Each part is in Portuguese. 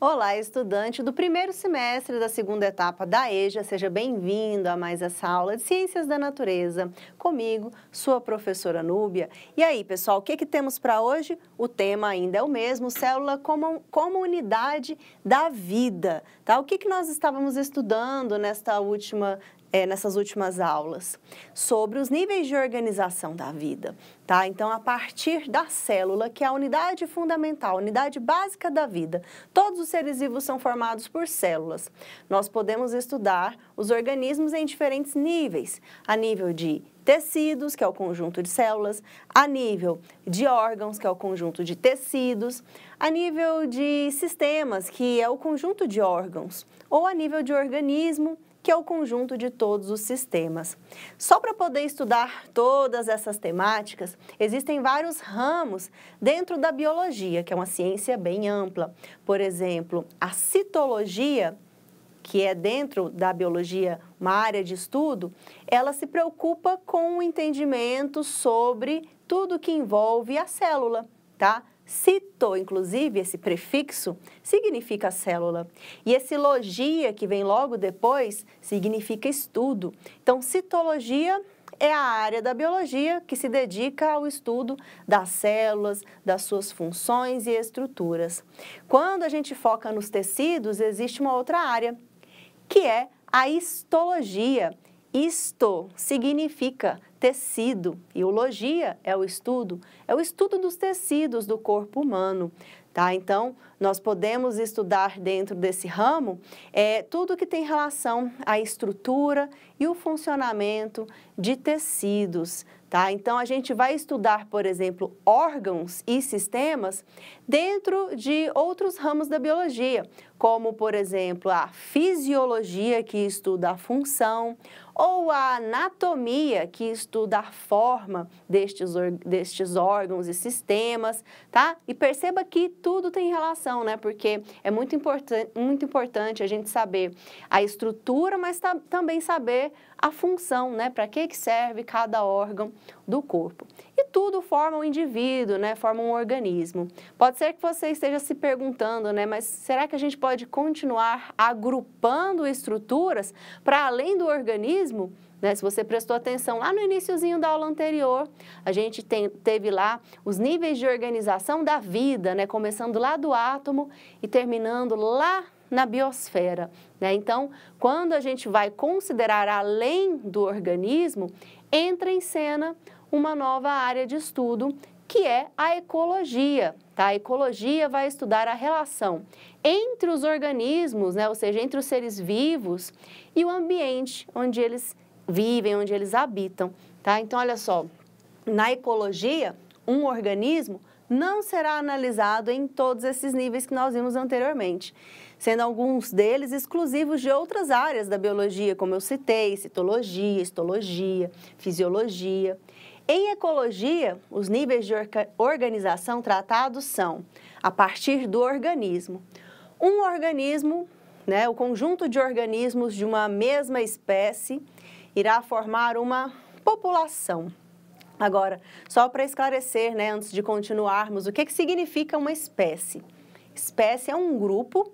Olá, estudante do primeiro semestre da segunda etapa da EJA, seja bem-vindo a mais essa aula de Ciências da Natureza, comigo, sua professora Núbia. E aí, pessoal, o que temos para hoje? O tema ainda é o mesmo, célula como unidade da vida, tá? O que nós estávamos estudando nessas últimas aulas? Sobre os níveis de organização da vida, tá? Então, a partir da célula, que é a unidade fundamental, a unidade básica da vida, todos os seres vivos são formados por células. Nós podemos estudar os organismos em diferentes níveis, a nível de tecidos, que é o conjunto de células, a nível de órgãos, que é o conjunto de tecidos, a nível de sistemas, que é o conjunto de órgãos, ou a nível de organismo, que é o conjunto de todos os sistemas. Só para poder estudar todas essas temáticas, existem vários ramos dentro da biologia, que é uma ciência bem ampla. Por exemplo, a citologia, que é dentro da biologia uma área de estudo, ela se preocupa com o entendimento sobre tudo que envolve a célula, tá? Cito, inclusive, esse prefixo, significa célula. E esse logia, que vem logo depois, significa estudo. Então, citologia é a área da biologia que se dedica ao estudo das células, das suas funções e estruturas. Quando a gente foca nos tecidos, existe uma outra área, que é a histologia. Histo significa tecido e o logia é o estudo dos tecidos do corpo humano, tá? Então, nós podemos estudar dentro desse ramo tudo que tem relação à estrutura e o funcionamento de tecidos, tá? Então, a gente vai estudar, por exemplo, órgãos e sistemas dentro de outros ramos da biologia, como, por exemplo, a fisiologia, que estuda a função, ou a anatomia, que estuda a forma destes órgãos e sistemas, tá? E perceba que tudo tem relação, né? Porque é muito importante a gente saber a estrutura, mas também saber a função, né? Para que serve cada órgão do corpo. E tudo forma um indivíduo, né? Forma um organismo. Pode ser que você esteja se perguntando, né? Mas será que a gente pode continuar agrupando estruturas para além do organismo? Né? Se você prestou atenção lá no iniciozinho da aula anterior, a gente teve lá os níveis de organização da vida, né? Começando lá do átomo e terminando lá na biosfera, né? Então, quando a gente vai considerar além do organismo, entra em cena uma nova área de estudo, que é a ecologia, tá? A ecologia vai estudar a relação entre os organismos, né? Ou seja, entre os seres vivos e o ambiente onde eles vivem, onde eles habitam, tá? Então, olha só, na ecologia, um organismo não será analisado em todos esses níveis que nós vimos anteriormente, sendo alguns deles exclusivos de outras áreas da biologia, como eu citei, citologia, histologia, fisiologia. Em ecologia, os níveis de organização tratados são a partir do organismo. Um organismo, né, o conjunto de organismos de uma mesma espécie, irá formar uma população. Agora, só para esclarecer, né, antes de continuarmos, o que significa uma espécie? Espécie é um grupo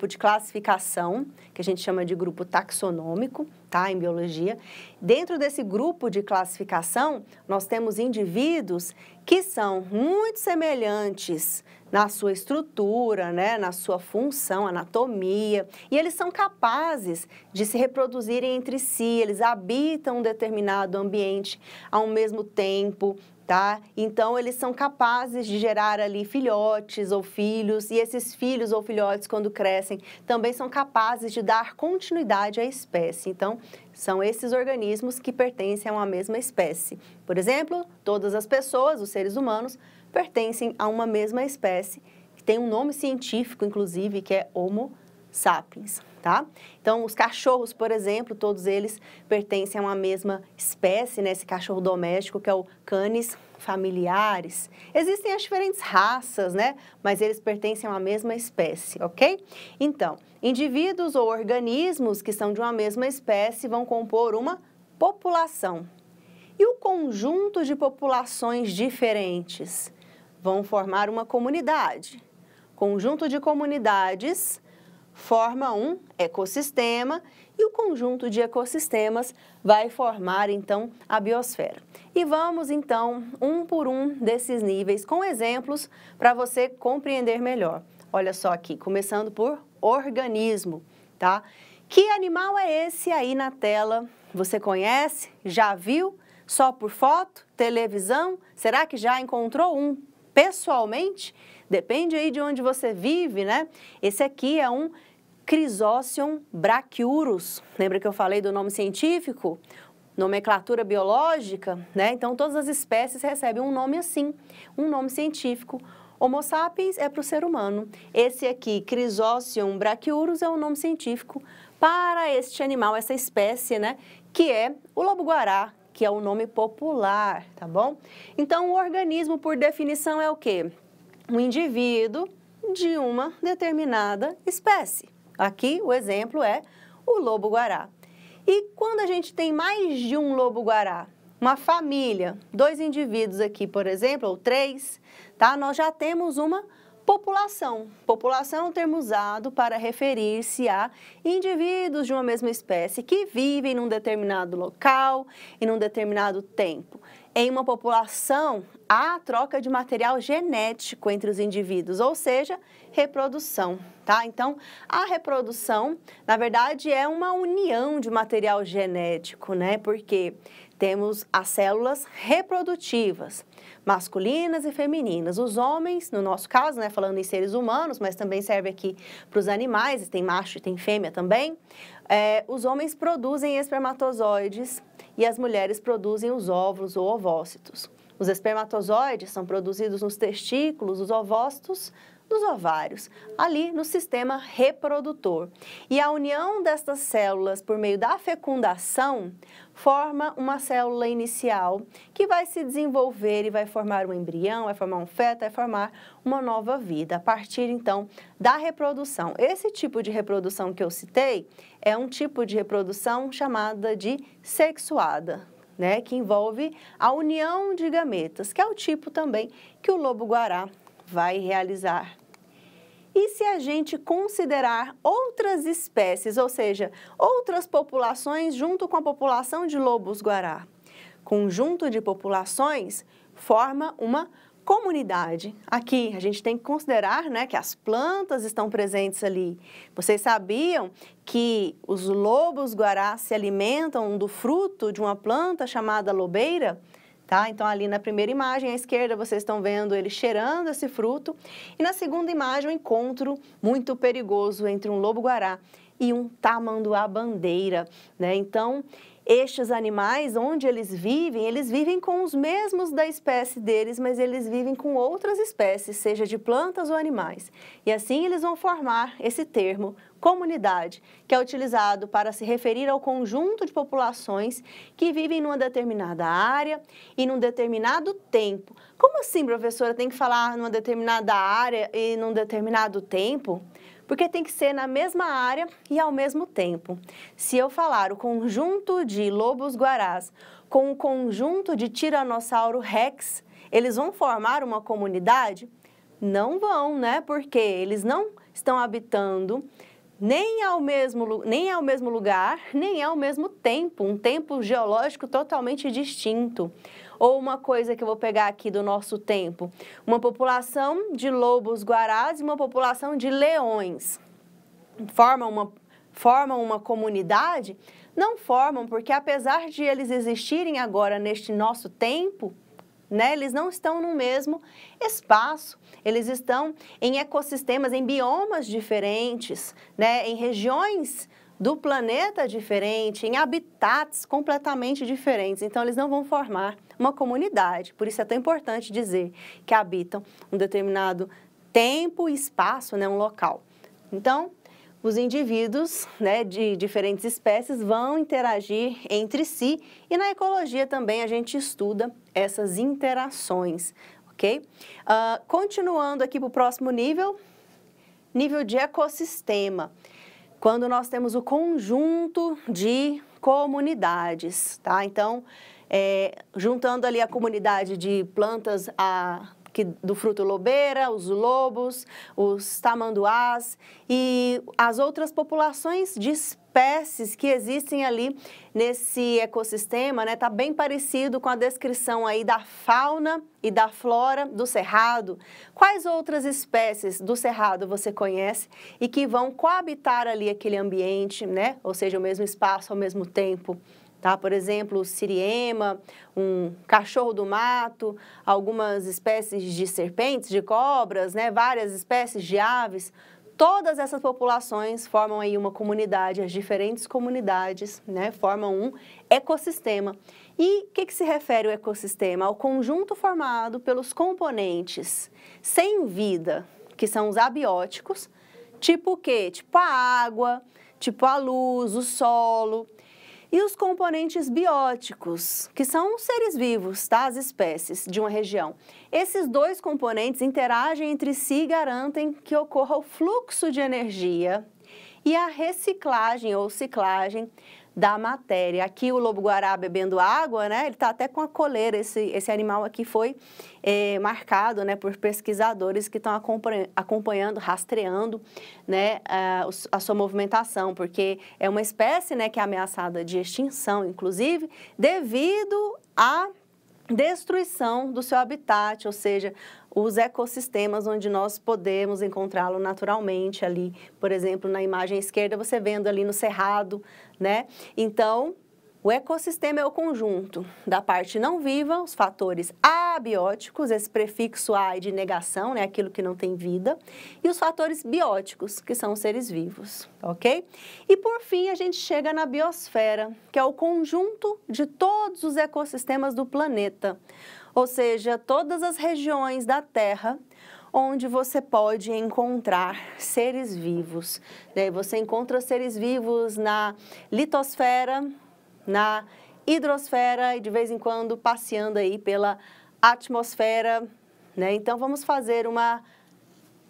de classificação, que a gente chama de grupo taxonômico, tá, em biologia. Dentro desse grupo de classificação, nós temos indivíduos que são muito semelhantes na sua estrutura, né, na sua função, anatomia, e eles são capazes de se reproduzirem entre si, eles habitam um determinado ambiente ao mesmo tempo, tá? Então, eles são capazes de gerar ali filhotes ou filhos, e esses filhos ou filhotes, quando crescem, também são capazes de dar continuidade à espécie. Então, são esses organismos que pertencem a uma mesma espécie. Por exemplo, todas as pessoas, os seres humanos, pertencem a uma mesma espécie, que tem um nome científico, inclusive, que é Homo sapiens, tá? Então, os cachorros, por exemplo, todos eles pertencem a uma mesma espécie, né? Esse cachorro doméstico, que é o Canis familiaris. Existem as diferentes raças, né? Mas eles pertencem a uma mesma espécie, ok? Então, indivíduos ou organismos que são de uma mesma espécie vão compor uma população. E o conjunto de populações diferentes vão formar uma comunidade. conjunto de comunidades forma um ecossistema e o conjunto de ecossistemas vai formar, então, a biosfera. E vamos, então, um por um desses níveis com exemplos para você compreender melhor. Olha só aqui, começando por organismo, tá? Que animal é esse aí na tela? Você conhece? Já viu? Só por foto? Televisão? Será que já encontrou um pessoalmente? Depende aí de onde você vive, né? Esse aqui é um Chrysocium brachyurus. Lembra que eu falei do nome científico? Nomenclatura biológica, né? Então, todas as espécies recebem um nome assim, um nome científico. Homo sapiens é para o ser humano. Esse aqui, Chrysocium brachyurus, é o nome científico para este animal, essa espécie, né? Que é o lobo-guará, que é o nome popular, tá bom? Então, o organismo, por definição, é o quê? Um indivíduo de uma determinada espécie. Aqui, o exemplo é o lobo-guará. E quando a gente tem mais de um lobo-guará, uma família, 2 indivíduos aqui, por exemplo, ou 3, tá? Nós já temos uma população. População é um termo usado para referir-se a indivíduos de uma mesma espécie que vivem num determinado local e num determinado tempo. Em uma população, há troca de material genético entre os indivíduos, ou seja, reprodução, tá? Então, a reprodução, na verdade, é uma união de material genético, né? Porque temos as células reprodutivas, masculinas e femininas. Os homens, no nosso caso, né, falando em seres humanos, mas também serve aqui para os animais, tem macho e tem fêmea também, os homens produzem espermatozoides e as mulheres produzem os óvulos ou ovócitos. Os espermatozoides são produzidos nos testículos, os ovócitos nos ovários, ali no sistema reprodutor. E a união destas células por meio da fecundação forma uma célula inicial que vai se desenvolver e vai formar um embrião, vai formar um feto, vai formar uma nova vida, a partir então da reprodução. Esse tipo de reprodução que eu citei é um tipo de reprodução chamada de sexuada, né, que envolve a união de gametas, que é o tipo também que o lobo-guará vai realizar. E se a gente considerar outras espécies, ou seja, outras populações junto com a população de lobos-guará? Conjunto de populações forma uma comunidade. Aqui a gente tem que considerar, né, que as plantas estão presentes ali. Vocês sabiam que os lobos-guará se alimentam do fruto de uma planta chamada lobeira? Tá? Então, ali na primeira imagem, à esquerda, vocês estão vendo ele cheirando esse fruto. E na segunda imagem, um encontro muito perigoso entre um lobo-guará e um tamanduá-bandeira, né? Então, estes animais, onde eles vivem com os mesmos da espécie deles, mas eles vivem com outras espécies, seja de plantas ou animais. E assim eles vão formar esse termo, comunidade, que é utilizado para se referir ao conjunto de populações que vivem numa determinada área e num determinado tempo. Como assim, professora, tem que falar numa determinada área e num determinado tempo? Porque tem que ser na mesma área e ao mesmo tempo. Se eu falar o conjunto de lobos-guarás com o conjunto de Tiranossauro Rex, eles vão formar uma comunidade? Não vão, né? Porque eles não estão habitando nem ao mesmo lugar, nem ao mesmo tempo, um tempo geológico totalmente distinto. Ou uma coisa que eu vou pegar aqui do nosso tempo, uma população de lobos-guarás e uma população de leões. Formam uma comunidade? Não formam, porque apesar de eles existirem agora neste nosso tempo, né, eles não estão no mesmo espaço, eles estão em ecossistemas, em biomas diferentes, né, em regiões do planeta diferente, em habitats completamente diferentes. Então, eles não vão formar uma comunidade. Por isso é tão importante dizer que habitam um determinado tempo e espaço, né, um local. Então, os indivíduos, né, de diferentes espécies vão interagir entre si e na ecologia também a gente estuda essas interações, ok? Continuando aqui para o próximo nível, nível de ecossistema. Quando nós temos o conjunto de comunidades, tá? Então, juntando ali a comunidade de plantas do fruto lobeira, os lobos, os tamanduás e as outras populações de espécies que existem ali nesse ecossistema, né? Tá bem parecido com a descrição aí da fauna e da flora do cerrado. Quais outras espécies do cerrado você conhece e que vão coabitar ali aquele ambiente, né? Ou seja, o mesmo espaço ao mesmo tempo? Tá? Por exemplo, o siriema, um cachorro do mato, algumas espécies de serpentes, de cobras, né? Várias espécies de aves. Todas essas populações formam aí uma comunidade, as diferentes comunidades, né? Formam um ecossistema. E o que se refere ao ecossistema? Ao conjunto formado pelos componentes sem vida, que são os abióticos, tipo o quê? Tipo a água, tipo a luz, o solo. E os componentes bióticos, que são os seres vivos, tá? As espécies de uma região. Esses dois componentes interagem entre si e garantem que ocorra o fluxo de energia e a reciclagem ou ciclagem da matéria. Aqui o lobo-guará bebendo água, né? Ele está até com a coleira. Esse animal aqui foi marcado, né, por pesquisadores que estão acompanhando, rastreando, né, a sua movimentação, porque é uma espécie, né, que é ameaçada de extinção, inclusive, devido à destruição do seu habitat, ou seja, os ecossistemas onde nós podemos encontrá-lo naturalmente ali. Por exemplo, na imagem esquerda, você vendo ali no cerrado, né? Então, o ecossistema é o conjunto da parte não viva, os fatores abióticos, esse prefixo a de negação, né? Aquilo que não tem vida, e os fatores bióticos, que são os seres vivos, ok? E por fim, a gente chega na biosfera, que é o conjunto de todos os ecossistemas do planeta, ou seja, todas as regiões da Terra onde você pode encontrar seres vivos, né? Você encontra seres vivos na litosfera, na hidrosfera e de vez em quando passeando aí pela atmosfera, né? Então vamos fazer uma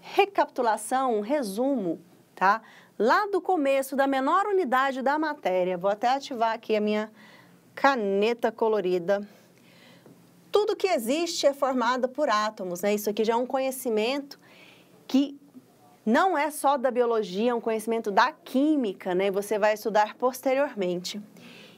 recapitulação, um resumo, tá? Lá do começo da menor unidade da matéria, vou até ativar aqui a minha caneta colorida. Tudo que existe é formado por átomos, né? Isso aqui já é um conhecimento que não é só da biologia, é um conhecimento da química, né? Você vai estudar posteriormente.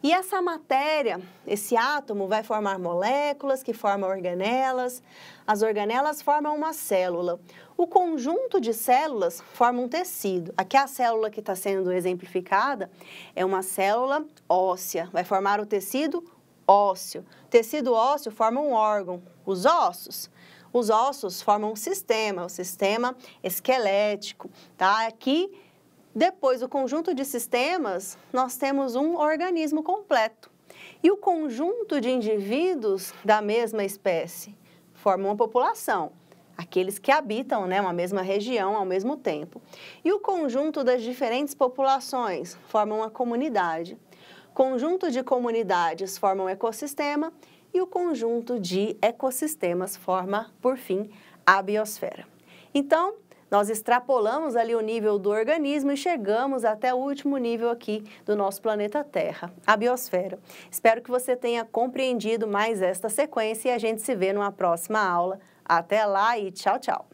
E essa matéria, esse átomo, vai formar moléculas que formam organelas. As organelas formam uma célula. O conjunto de células forma um tecido. Aqui a célula que está sendo exemplificada é uma célula óssea. Vai formar o tecido ósseo. O tecido ósseo forma um órgão, os ossos. Os ossos formam um sistema, o sistema esquelético, tá? Aqui, depois do conjunto de sistemas, nós temos um organismo completo. E o conjunto de indivíduos da mesma espécie forma uma população, aqueles que habitam, né, uma mesma região ao mesmo tempo. E o conjunto das diferentes populações forma uma comunidade. Conjunto de comunidades forma um ecossistema e o conjunto de ecossistemas forma, por fim, a biosfera. Então, nós extrapolamos ali o nível do organismo e chegamos até o último nível aqui do nosso planeta Terra, a biosfera. Espero que você tenha compreendido mais esta sequência e a gente se vê numa próxima aula. Até lá e tchau, tchau!